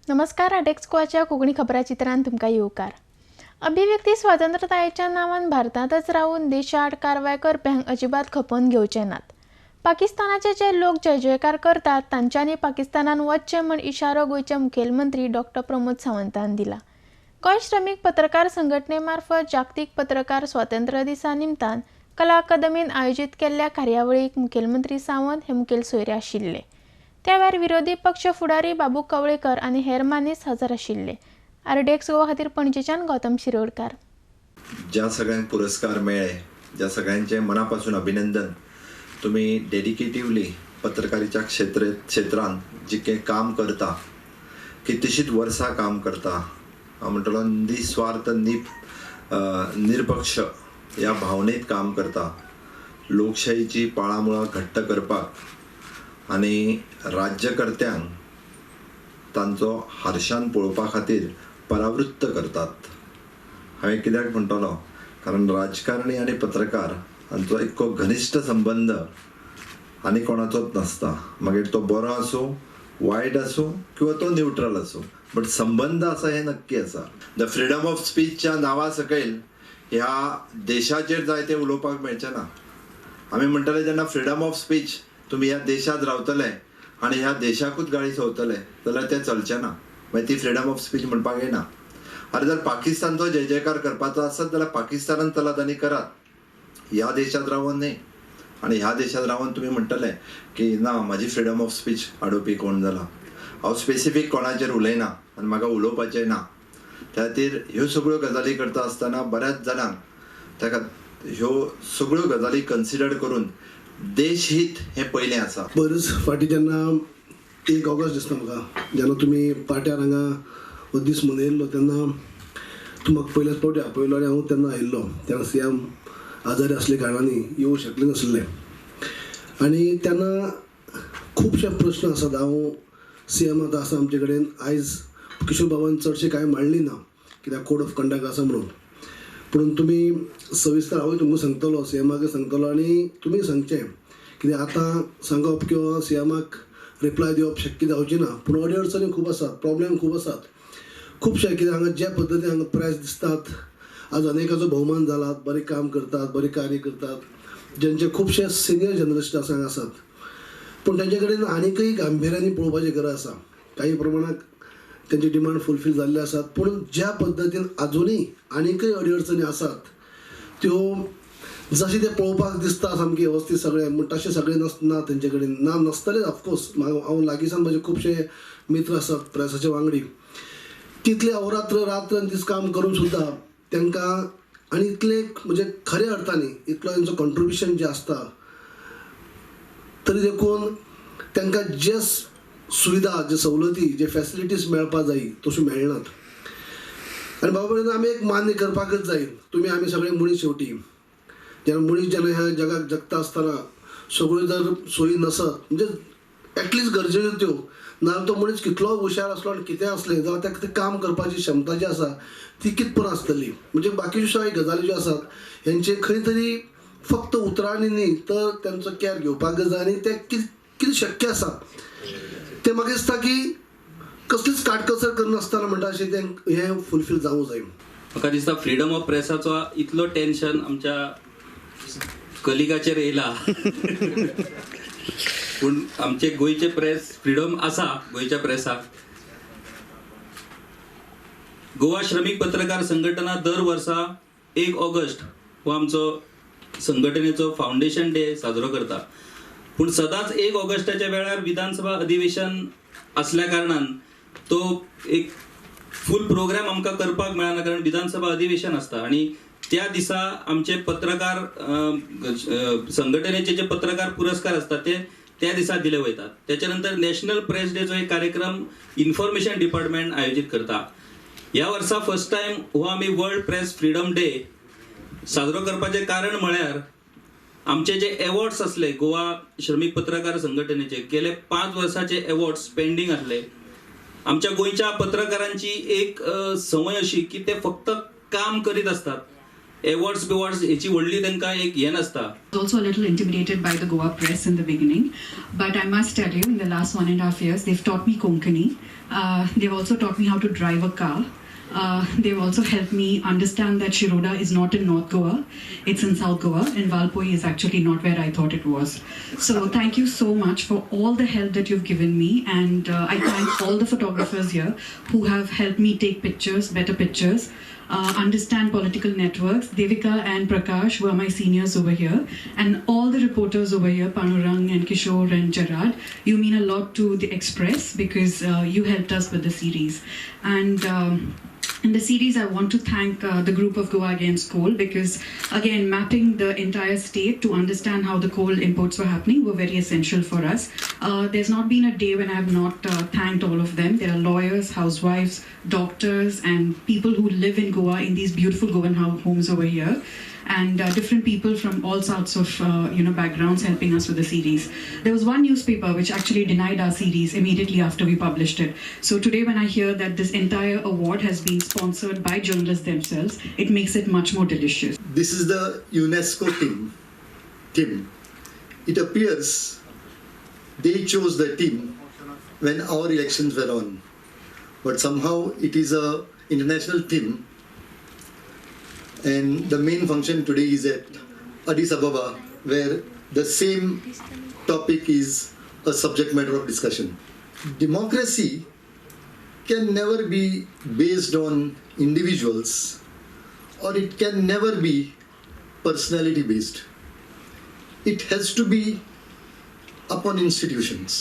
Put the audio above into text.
नमस्कार. डेस्कच्या कोकणी खबराचित्रांत तुमकां येवकार. अभिव्यक्ती स्वातंत्र्यतायेच्या नांवान भारतांतच रावून देशाआड कारवाय करप्यांक अजिबात खपोवन घेवचे नात. पाकिस्तानाचे जे लोक जय जयकार करतात तांच्यांनी पाकिस्तानान वचचें म्हण इशारो गोंयचे मुखेलमंत्री डॉ. प्रमोद सावंतान दिला. गोंय श्रमीक पत्रकार संघटने मार्फत जागतीक पत्रकार स्वातंत्र्य दिसा निमतान कला अकादमीन आयोजीत केल्ल्या कार्यावळीक मुखेलमंत्री सावंत हे मुखेल सोयरे आशिल्ले. त्या वेळार विरोधी पक्ष फुडारी बाबू कवळेकर आनी हेर मानेस्त हजर आशिल्ले. डेस्क गोवा खातीर पणजेच्यान गौतम शिरोडकार. ज्या सगळ्यांक पुरस्कार मेळ्ळे, ज्या सगळ्यांचे मनापासून अभिनंदन. तुम्ही डेडिकेटिवली पत्रकारितेच्या क्षेत्रांत जितकें काम करता, कितलीशींच वर्सां काम करता, हांव म्हणटलो निस्वार्थ निरपक्ष ह्या भावनेत काम करता. लोकशाहीची पाळामुळां घट्ट करपाक आनी राज्यकर्त्यांक तांचो हारशान पळोवपा खातीर परावृत्त करतात. हांवें कित्याक म्हणटलो, कारण राजकारणी आनी पत्रकार हांचो इतको घनिश्ट संबंध आनी कोणाचोच नासता. मागीर तो बरो आसूं, वायट आसूं किंवा तो न्यूट्रल आसूं, बट संबंध आसा हें नक्की आसा. द फ्रीडम ऑफ स्पीचच्या नांवा सकयल ह्या देशाचेर जाय तें उलोवपाक मेळचें ना. आमी म्हणटले जेन्ना फ्रीडम ऑफ स्पीच तुमी ह्या देशांत रावतले आनी ह्या देशाकूच गाळी सोवतले जाल्यार तें चलचें ना. मागीर ती फ्रीडम ऑफ स्पीच म्हणपाक येना. अरे जर पाकिस्तानचो जय जयकार करपाचो आसत जाल्यार पाकिस्तानान तलादानी करात, ह्या देशांत रावून न्ही. आनी ह्या देशांत रावून तुमी म्हणटले की ना म्हाजी फ्रीडम ऑफ स्पीच आडोवपी कोण जाला. हांव स्पेसिफीक कोणाचेर उलयना आनी म्हाका उलोवपाचें ना. त्या खातीर ह्यो सगळ्यो गजाली करता आसतना बऱ्याच जाणांक ताका ह्यो सगळ्यो गजाली कन्सिडर करून देशहित हे पयलें आसा. बरेच फाटी जेन्ना 1 ऑगस्ट दिसता म्हाका, जेन्ना तुमी पाट्यार हांगा हो दीस मनयल्लो तेन्ना तूं म्हाका पयल्याच पावट्या पयलो आनी हांव तेन्ना आयिल्लो. तेन्ना सीएम आजारी आसले कारणांनी येवंक शकले नासले आनी तेन्ना खुबशे प्रश्न आसात. हांव सीएम आतां आसा आमचे कडेन. आयज किशोर बाबान चडशें कांय मांडली ना कित्याक कोड ऑफ कंडक्ट आसा म्हणून. पूण तुमी सविस्तर हांवूय तुमकां सांगतलो, सीएमाक सांगतलो आनी तुमी सांगचें कित्याक आतां सांगप किंवा सीएमाक रिप्लाय दिवप शक्य जावचें ना. पूण अडी अडचणी खूब आसात, प्रॉब्लेम खूब आसात खुबशे. कित्याक हांगा ज्या पद्दतीन हांगा प्रेस दिसतात, आज अनेकाचो भोवमान जाला, बरें काम करतात, बरें कार्य करतात, जेंचे खुबशे सिनियर जर्नलिस्ट आसा हांगा आसात. पूण तेंचे कडेन आनीकय गांभिर्यानी पळोवपाची गरज आसा. काही प्रमाणात त्यांचे डिमांड फुलफील जाल्ले आसात, पूण ज्या पद्दतीन आजुनूय आनीकय अडी अडचणी आसात त्यो जशें ते पळोवपाक दिसता सामकें वेवस्थीत सगळें, तशें सगळें ना तेंचे कडेन. ना नसतलें ऑफकोर्स. हांव लागींसान म्हजे खुबशे मित्र आसात प्रेसाचे वांगडी. तितले अहोरात्र रात्र दीस काम करून सुद्दां तांकां आनी इतले म्हणजे खऱ्या अर्थांनी इतलो तेंचो कॉन्ट्रिब्युशन जें आसता तरी देखून तांकां जे सुविधा, जे सवलती, जे फॅसिलिटीज मेळपाक जाय तश्यो मेळनात. आनी बाबा आमी एक मान्य करपाकच जाय. तुमी आमी सगळे मनीस शेवटी. जेन्ना मनीस जेन्ना ह्या जगाक जगता आसतना सगळ्यो जर सोयी नसत म्हणजे एटलिस्ट गरजेच्यो त्यो, नाजाल्यार तो मनीस कितलो हुशार आसलो आनी कितें असलें जाल्यार ताका तें काम करपाची क्षमता जी आसा ती कितपण आसतली. म्हणजे बाकीच्यो गजाली ज्यो आसात हेंचे खंय तरी फक्त उतरांनी न्ही तर तेंचो कॅर घेवपाक जाय आनी तें कितें शक्य आसा तें म्हाका दिसता की कसलीच काटकसर करनासतना म्हणटा अशें तें हें फुलफील जावंक जाय. म्हाका दिसता फ्रीडम ऑफ प्रेसाचो इतलो टेन्शन आमच्या कलिगाचेर येयला. पूण आमचे गोंयचे प्रेस फ्रीडम आसा. गोंयच्या प्रेसाक गोवा श्रमीक पत्रकार संघटना दर वर्सा 1 ऑगस्ट हो आमचो संघटनेचो फावंडेशन डे साजरो करता. पूण सदांच 1 ऑगस्टाच्या वेळार विधानसभा अधिवेशन असल्या कारणान तो एक फूल प्रोग्राम आमकां करपाक मेळना, कारण विधानसभा अधिवेशन आसता आनी त्या दिसा आमचे पत्रकार संघटनेचे जे पत्रकार पुरस्कार असतात ते त्या दिसा दिले वयतात. त्याच्या नंतर नॅशनल प्रेस डेचो एक कार्यक्रम इन्फॉर्मेशन डिपार्टमेंट आयोजित करता. ह्या वर्सा फर्स्ट टाइम हो आमी वर्ल्ड प्रेस फ्रीडम डे साजरो करपाचें कारण म्हळ्यार आमचे जे एवॉर्ड्स असले गोवा श्रमिक पत्रकार संघटनेचे गेले 5 वर्साचे एवॉर्ड्स पेंडिंग आसले. आमच्या गोंयच्या पत्रकारांची एक संवय अशी की ते फक्त काम करीत असतात एवॉर्ड्स बिवॉर्ड्स हेची व्हडली तांकां एक हें नासता. Also a little intimidated by the Goa press in the beginning, but I must tell you, in the last 1.5 years, they've taught me Konkani. They've also taught me how to drive a car. They've also helped me understand that Shiroda is not in North Goa, it's in South Goa, and Valpoi is actually not where I thought it was. So thank you so much for all the help that you've given me, and I thank all the photographers here who have helped me take pictures, better pictures, understand political networks. Devika and Prakash were my seniors over here, and all the reporters over here, Panurang and Kishore and Gerard, you mean a lot to the Express because you helped us with the series. And in the series, I want to thank the group of Goa Against Coal because, again, mapping the entire state to understand how the coal imports were happening were very essential for us. There's not been a day when I have not thanked all of them. There are lawyers, housewives, doctors, and people who live in Goa in these beautiful Goan homes over here. And different people from all sorts of backgrounds helping us with the series. There was one newspaper which actually denied our series immediately after we published it. So today when I hear that this entire award has been sponsored by journalists themselves, it makes it much more delicious. This is the UNESCO team. It appears they chose the team when our elections were on. But somehow it is a international team. And the main function today is at Addis Ababa, where the same topic is a subject matter of discussion. Democracy can never be based on individuals, or it can never be personality based. It has to be upon institutions.